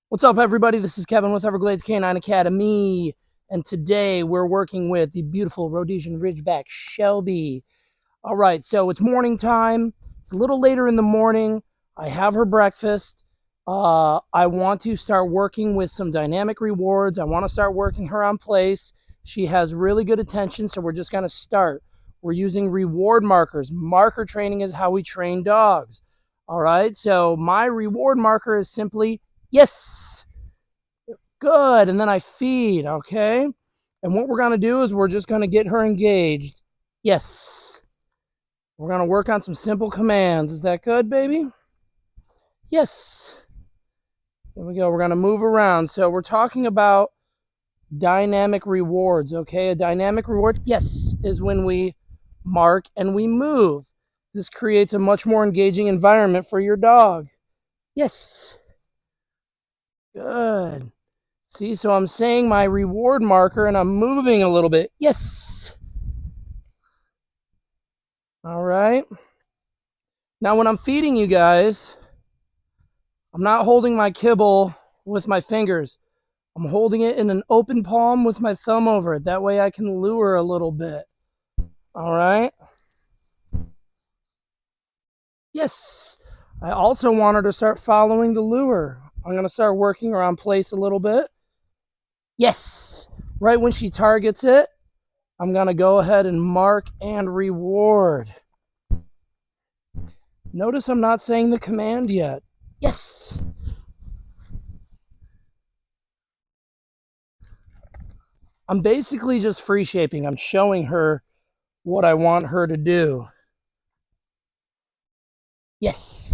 What's up, everybody? This is Kevin with Everglades Canine Academy, and today we're working with the beautiful Rhodesian Ridgeback Shelby. All right, so it's morning time. It's a little later in the morning. I have her breakfast. I want to start working with some dynamic rewards. I want to start working her on place. She has really good attention, so we're just going to start. We're using reward markers. Marker training is how we train dogs. All right, so my reward marker is simply yes. Good. And then I feed, okay? And what we're going to do is we're just going to get her engaged. Yes. We're going to work on some simple commands. Is that good, baby? Yes. There we go. We're going to move around. So we're talking about dynamic rewards, okay? A dynamic reward, yes, is when we mark and we move. This creates a much more engaging environment for your dog. Yes. Good. See, so I'm saying my reward marker and I'm moving a little bit. Yes. All right. Now, when I'm feeding you guys, I'm not holding my kibble with my fingers. I'm holding it in an open palm with my thumb over it. That way I can lure a little bit. All right. Yes. I also want her to start following the lure. I'm going to start working her on place a little bit. Yes. Right when she targets it, I'm going to go ahead and mark and reward. Notice I'm not saying the command yet. Yes. I'm basically just free shaping. I'm showing her what I want her to do. Yes.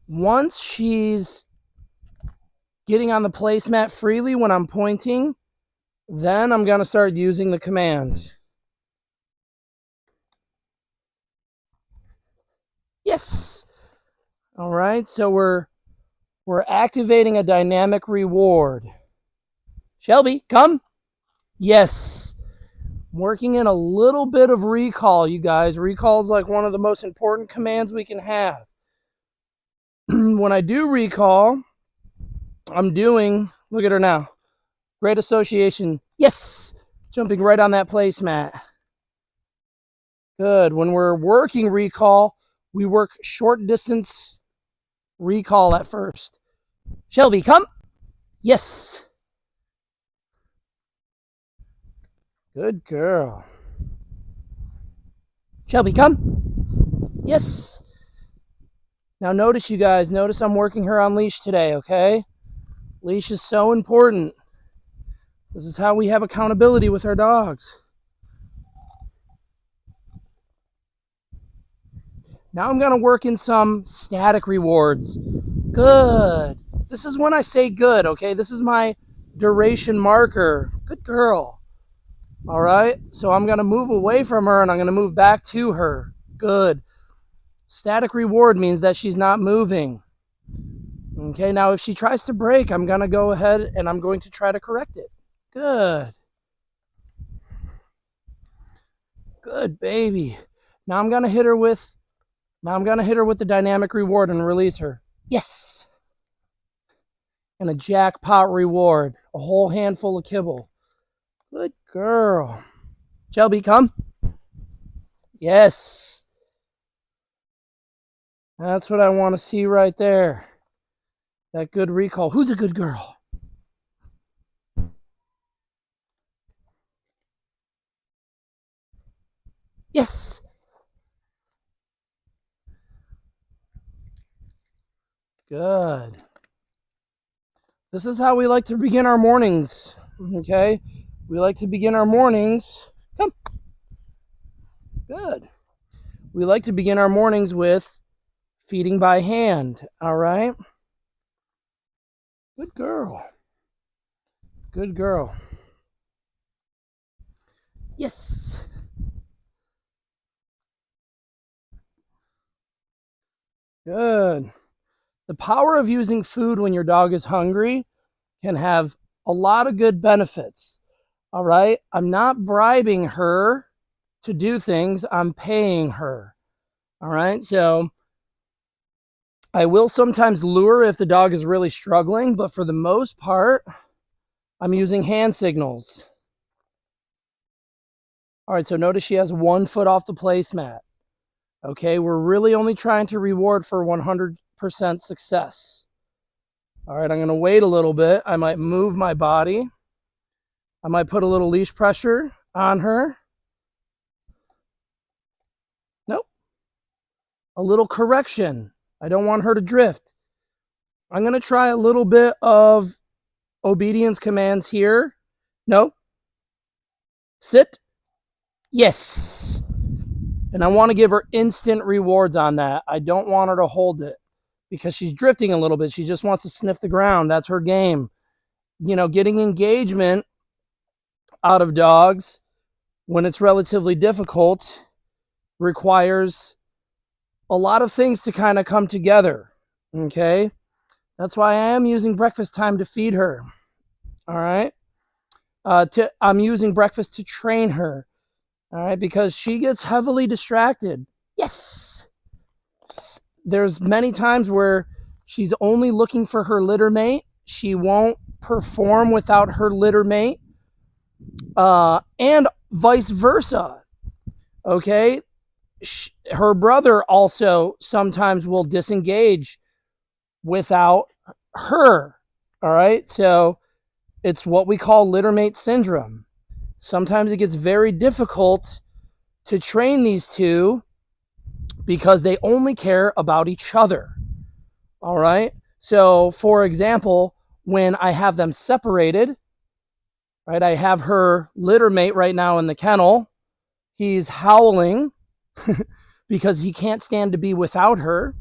Once she's getting on the placemat freely when I'm pointing, then I'm going to start using the command. Yes. All right, so we're activating a dynamic reward. Shelby, come. Yes. Working in a little bit of recall, you guys. Recall is like one of the most important commands we can have. When I do recall, I'm doing, look at her now. Great association. Yes. Jumping right on that placemat. Good. When we're working recall, we work short distance recall at first. Shelby, come. Yes. Good girl. Shelby, come. Yes. Now notice, you guys, notice I'm working her on leash today, okay? Leash is so important. This is how we have accountability with our dogs. Now I'm going to work in some static rewards. Good. This is when I say good, okay? This is my duration marker. Good girl. All right? So I'm going to move away from her and I'm going to move back to her. Good. Static reward means that she's not moving. Okay, now if she tries to break, I'm going to go ahead and I'm going to try to correct it. Good. Good baby. Now I'm going to hit her with the dynamic reward and release her. Yes. And a jackpot reward, a whole handful of kibble. Good girl. Shelby, come. Yes. That's what I want to see right there. That good recall. Who's a good girl? Yes. Good. This is how we like to begin our mornings. Okay? We like to begin our mornings. Come. Good. We like to begin our mornings with feeding by hand. All right? Good girl. Good girl. Yes. Good. The power of using food when your dog is hungry can have a lot of good benefits. All right? I'm not bribing her to do things, I'm paying her. All right? So I will sometimes lure if the dog is really struggling, but for the most part, I'm using hand signals. All right, so notice she has 1 foot off the placemat. Okay, we're really only trying to reward for 100% success. All right, I'm going to wait a little bit. I might move my body. I might put a little leash pressure on her. Nope. A little correction. I don't want her to drift. I'm going to try a little bit of obedience commands here. No. Sit. Yes. And I want to give her instant rewards on that. I don't want her to hold it because she's drifting a little bit. She just wants to sniff the ground. That's her game. Getting engagement out of dogs when it's relatively difficult requires a lot of things to kind of come together. Okay. That's why I am using breakfast time to feed her. All right. I'm using breakfast to train her. All right. Because she gets heavily distracted. Yes. There's many times where she's only looking for her litter mate. She won't perform without her litter mate. And vice versa. Okay. Her brother also sometimes will disengage without her. All right. So it's what we call littermate syndrome. Sometimes it gets very difficult to train these two because they only care about each other. All right. So, for example, when I have them separated, right, I have her littermate right now in the kennel. He's howling because he can't stand to be without her.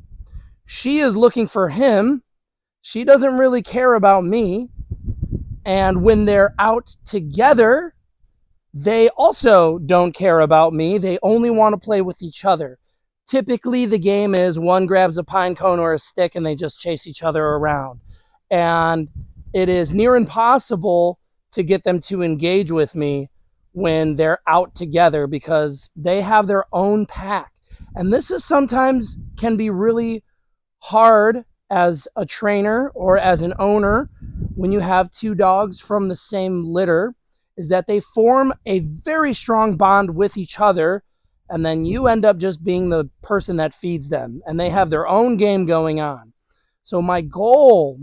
She is looking for him. She doesn't really care about me. And when they're out together, they also don't care about me. They only want to play with each other. Typically, the game is one grabs a pine cone or a stick and they just chase each other around. And it is near impossible to get them to engage with me when they're out together because they have their own pack. And this is sometimes can be really hard as a trainer or as an owner when you have 2 dogs from the same litter, is that they form a very strong bond with each other, and then you end up just being the person that feeds them, and they have their own game going on. So my goal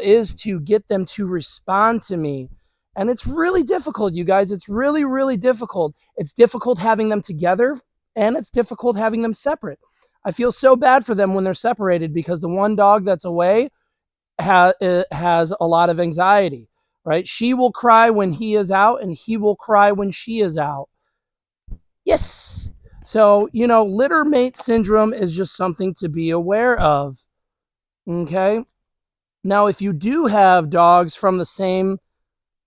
is to get them to respond to me. And it's really difficult, you guys. It's really, really difficult. It's difficult having them together, and it's difficult having them separate. I feel so bad for them when they're separated because the one dog that's away has a lot of anxiety, right? She will cry when he is out and he will cry when she is out. Yes. So, litter mate syndrome is just something to be aware of. Okay. Now, if you do have dogs from the same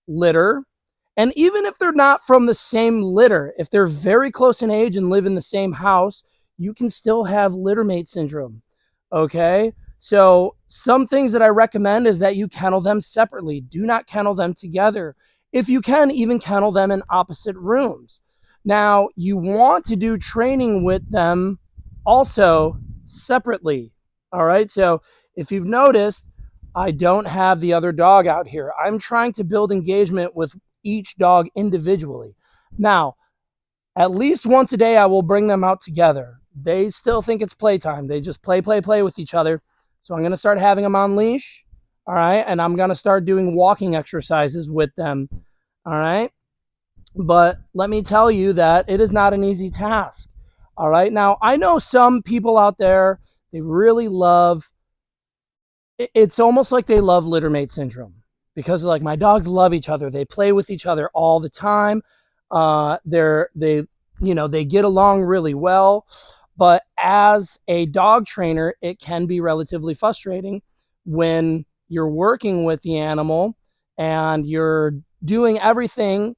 litter, and even if they're not from the same litter, if they're very close in age and live in the same house, you can still have littermate syndrome. Okay. So some things that I recommend is that you kennel them separately. Do not kennel them together. If you can, even kennel them in opposite rooms. Now, you want to do training with them also separately. All right. So if you've noticed, I don't have the other dog out here. I'm trying to build engagement with each dog individually. Now, at least once a day, I will bring them out together. They still think it's playtime. They just play with each other. So I'm going to start having them on leash. All right. And I'm going to start doing walking exercises with them. All right. But let me tell you that it is not an easy task. All right. Now, I know some people out there, they really love, it's almost like they love littermate syndrome because like my dogs love each other. They play with each other all the time. They get along really well. But as a dog trainer, it can be relatively frustrating when you're working with the animal and you're doing everything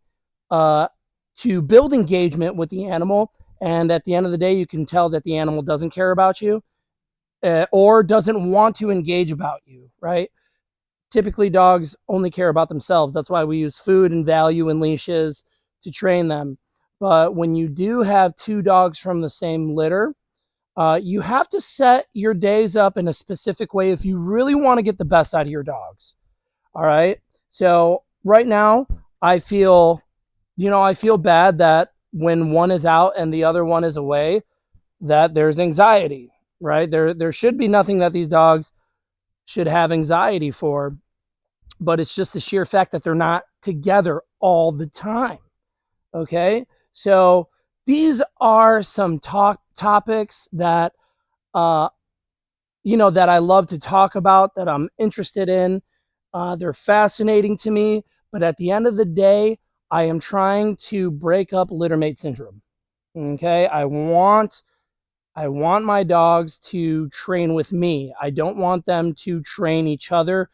to build engagement with the animal. And at the end of the day, you can tell that the animal doesn't care about you or doesn't want to engage about you, right? Typically, dogs only care about themselves. That's why we use food and value and leashes to train them. But when you do have 2 dogs from the same litter, You have to set your days up in a specific way if you really want to get the best out of your dogs. All right. So right now, I feel, I feel bad that when one is out and the other one is away, that there's anxiety, right? There should be nothing that these dogs should have anxiety for, but it's just the sheer fact that they're not together all the time. Okay. So these are some topics that, uh, that I love to talk about, that I'm interested in. They're fascinating to me, but at the end of the day, I am trying to break up littermate syndrome. Okay. I want my dogs to train with me. I don't want them to train each other.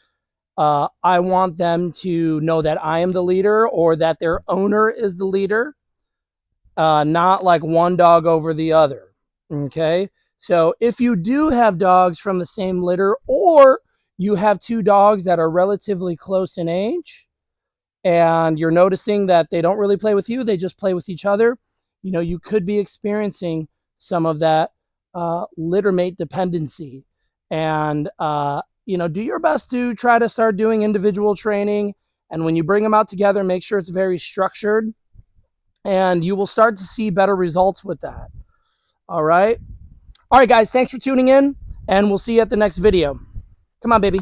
I want them to know that I am the leader or that their owner is the leader, not like one dog over the other. Okay. So if you do have dogs from the same litter, or you have two dogs that are relatively close in age, and you're noticing that they don't really play with you, they just play with each other, you could be experiencing some of that littermate dependency. And, do your best to try to start doing individual training. And when you bring them out together, make sure it's very structured, and you will start to see better results with that. All right. All right, guys, thanks for tuning in, and we'll see you at the next video. Come on, baby.